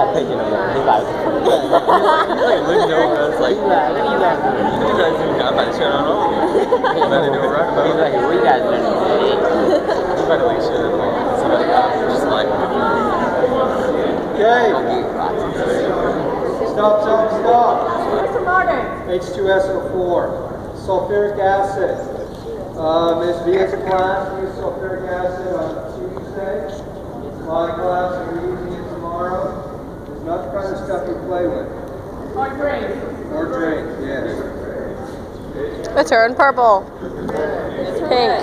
You know, he's like looking over us like, you guys do that. I'm about to shut on all of you. I'm about to do it right about it. He's like, what you guys doing today? I'm about to like shut it on. Somebody got just like, okay. Stop. What's the order? H2SO4, sulfuric acid. Ms. V has a class, use sulfuric acid on Tuesday. My class, we're using it tomorrow. It's not the kind of stuff you play with. Or drink. Or drink, yes. It turned purple. Pink.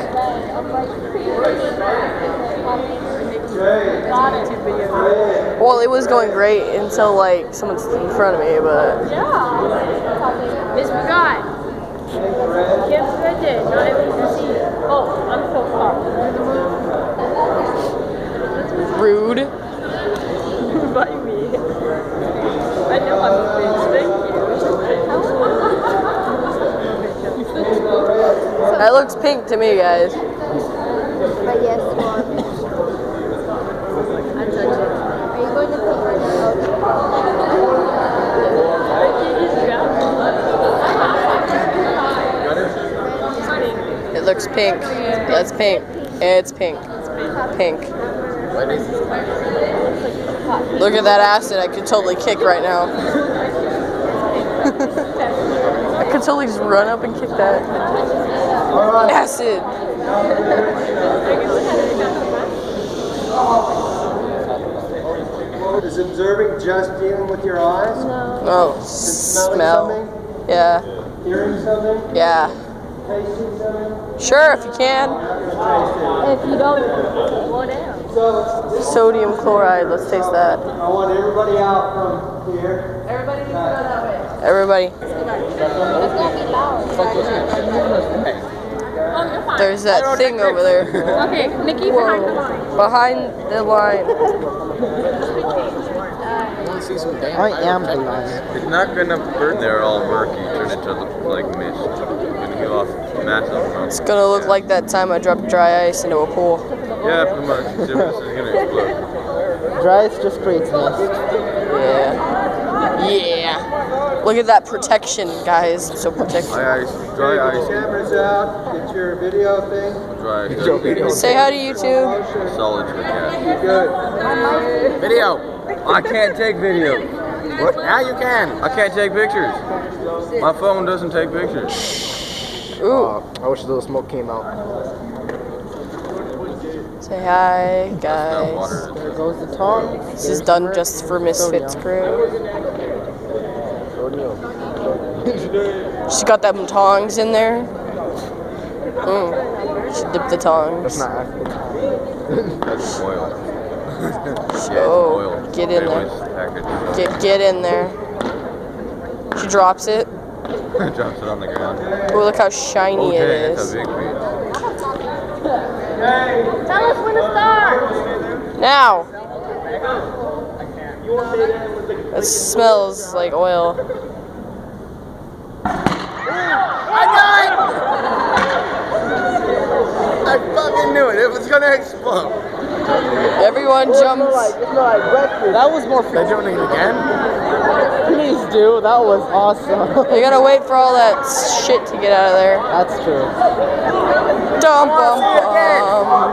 Well, it was going great until like someone's in front of me, but Yeah. Miss McGott. Kim's birthday. Not able to see. Oh, I'm so sorry. rude. By me. I know I'm a bitch. Thank you. That looks pink to me, guys. But yes, you are. I'm touching. Are you going to pick It looks pink. That's pink. It's pink. Pink. Look at that acid. I could totally kick right now. I could totally just run up and kick that. Acid. Is observing just dealing with your eyes? Oh, Smelling smell. something? Yeah. Hearing something? Yeah. Tasting something? Sure, if you can. If you don't, what else? So, Sodium chloride. Let's taste that. I want everybody out from here. Everybody needs to go that way. Everybody. It's going to be loud. Oh, you're fine. There's that thing over there. Okay, Nikki behind the line. Behind the line. I am the line. It's not gonna burn. They're all murky, turn into like mist. It's gonna give off massive amounts. It's gonna look like that time I dropped dry ice into a pool. Yeah, pretty much. This is gonna explode. Dry ice just creates mist. Yeah. Yeah. Look at that protection, guys. I'm so protected. Dry ice. Get Dry your ice. cameras out. Get your video thing. Dry ice. Say hi to YouTube. Solid for cat. Good. Video. I can't take video. What? Now you can. I can't take pictures. My phone doesn't take pictures. Ooh. I wish a little smoke came out. Say hi, Not guys. water. There goes the tongue. This is done just for Misfits crew. She got them tongs in there. She dipped the That's tongs. not actually tongue. That's oil. Yeah, Oh, oil. get in They there. always package Get in there. She drops it. drops it on the ground. Oh, look how shiny it Okay, it's is. a big piece. Tell us when to start. Now. It smells like oil. I fucking knew it. It was gonna explode. Everyone jumps. That was more They're doing it again? Please do. That was awesome. You gotta wait for all that shit to get out of there. That's true. Dum bum bum.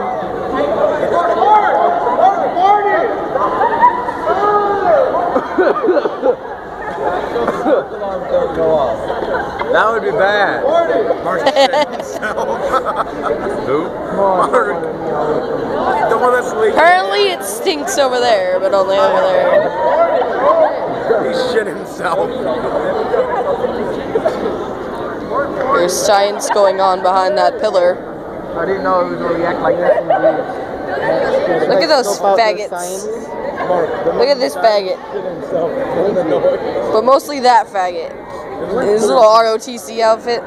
That would be bad. Mark shit himself. Who? Mark. The one that's leaking. Apparently it stinks over there, but only over there. He shit himself. There's science going on behind that pillar. I didn't know it was going to react like that indeed. Look at those faggots. Look at this faggot. But mostly that faggot. In his little ROTC outfit.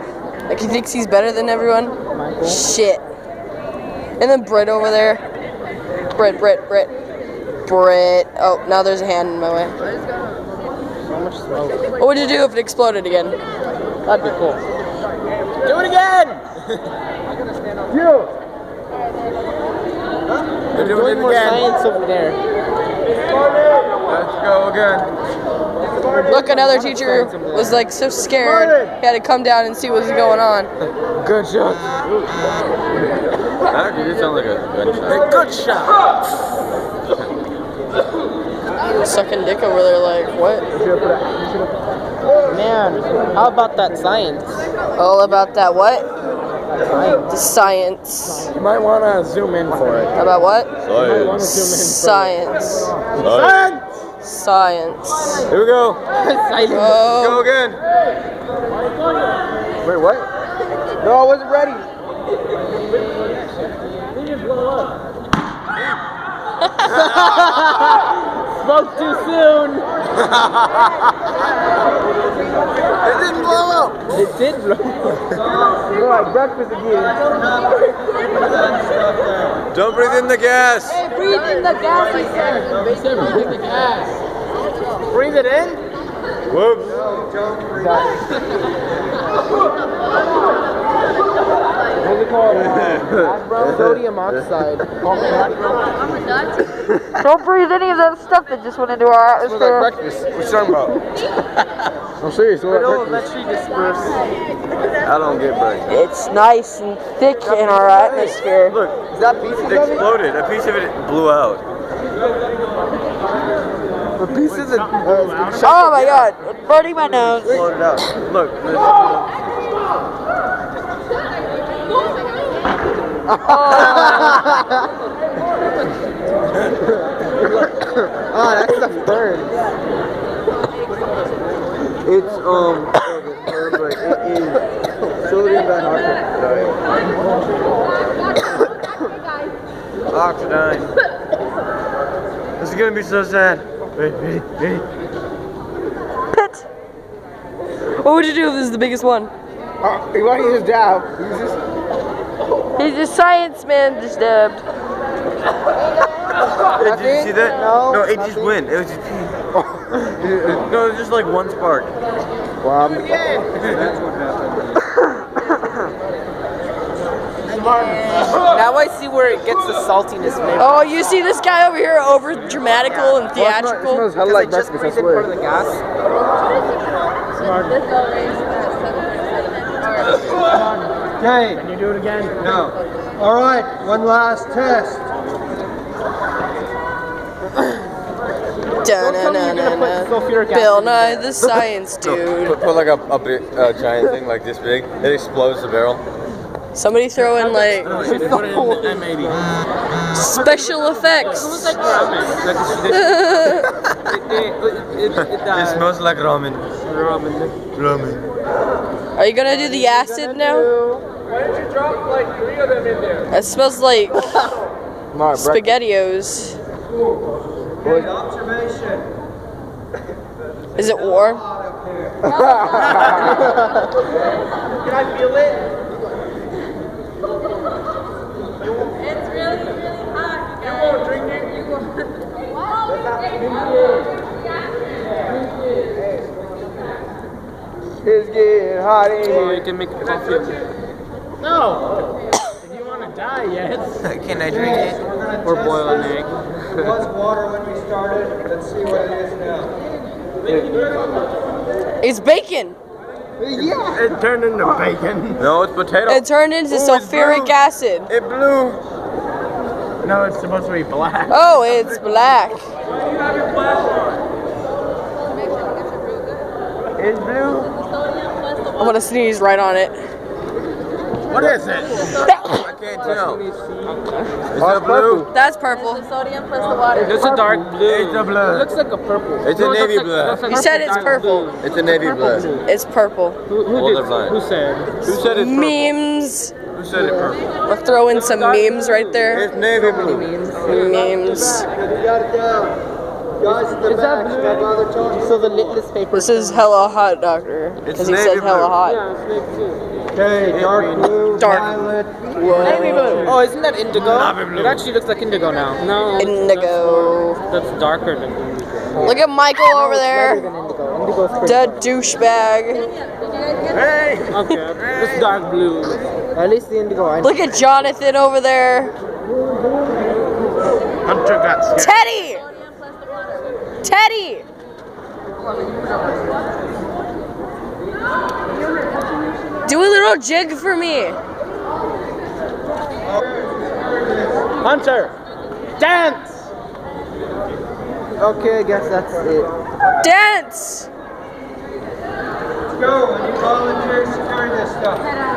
Like he thinks he's better than everyone. Shit. And then Brett over there. Brett. Oh, now there's a hand in my way. So much smoke. What would you do if it exploded again? That'd be cool. Do it again! They're doing Doing it more again. science over there. Let's go again. Look, another teacher was like so scared. He had to come down and see what was going on. Good shot. That did sound like a gunshot. Good shot. Sucking dick over there, like, what? Man, how about that science? All about that what? The science. You might want to zoom in for it. About what? Science. Science. Science. Here we go. Oh. Go again. Wait, what? No, I wasn't ready. Spoke too soon. It didn't blow up. It did blow. You're like breakfast again. Don't breathe in the gas. Breathe in the gas, he said. Breathe it in. Whoops. What's it called? Sodium oxide. Don't breathe any of that stuff that just went into our Smells like atmosphere. breakfast. What you talking about? I'm serious. What It'll breakfast? eventually disperse. I don't get breakfast. It's nice and thick in our atmosphere. Look, Is that pieces it of it? exploded. A piece of it blew out. The pieces of Oh my god, it's burning my nose. Exploded out. Look. Oh, that stuff burns. It's but it is sodium dioxide. Oxidine. This is gonna be so sad. Wait. What would you do if this is the biggest one? He won't use his jab. He's a science man just dabbed. Hey, did you see that? No, it just went. It was just no, it was just like one spark. Wow. That's what happened. Now I see where it gets the saltiness flavor. Oh, you see this guy over here, over dramatical and It theatrical? smells hella like breakfast, I swear. Part of the gas. Okay. Can you do it again? No. All right. One last test. Bill Nye the Science Dude. Put like a giant thing like this big. It explodes the barrel. Somebody throw in like Put it in the M80. special effects. It smells like ramen. Ramen. Are you gonna do the acid now? Why did you drop like 3 of them in there? It smells like SpaghettiOs. Good observation. Is it warm? Hot up here. Can I feel it? It's really, really hot. You won't drink it. It's getting hot in here. You can make it coffee. No! If you want to die, yes. Can I drink it? Or boil an egg. It was water when we started. Let's see what it is now. It's bacon. Yeah! It turned into bacon. No, it's potato. It turned into it's sulfuric blue. acid. It blew. No, it's supposed to be black. Oh, it's black. It's blue. I'm gonna sneeze right on it. What is it? I can't tell. Is it blue? That's purple. Sodium plus the water. It's a dark blue. It's a blue. It looks like a purple. It's a navy blue. You said it's purple. It's a navy blue. It's purple. Who said? Who said it's purple? Memes. Who said it purple? We'll throw in some memes right there. It's navy blue. Memes. You got it down. Guys at the back, stop bother talking. So the litmus paper. This is hella hot, doctor. Because he navy said hella blue. hot. Okay, dark blue, Dark. violet. Navy blue. Oh, isn't that indigo? It actually looks like indigo now. No. Indigo. That's darker than indigo. Look at Michael over Better there. than indigo. Indigo's pretty. Dead douchebag. Hey! Okay. It's dark blue. At least the indigo. I know. Look at Jonathan over there. Hunter got scared. Teddy! Teddy! No jig for me. Hunter, dance. Okay, I guess that's it. Dance. Let's go. I need volunteers to carry this stuff.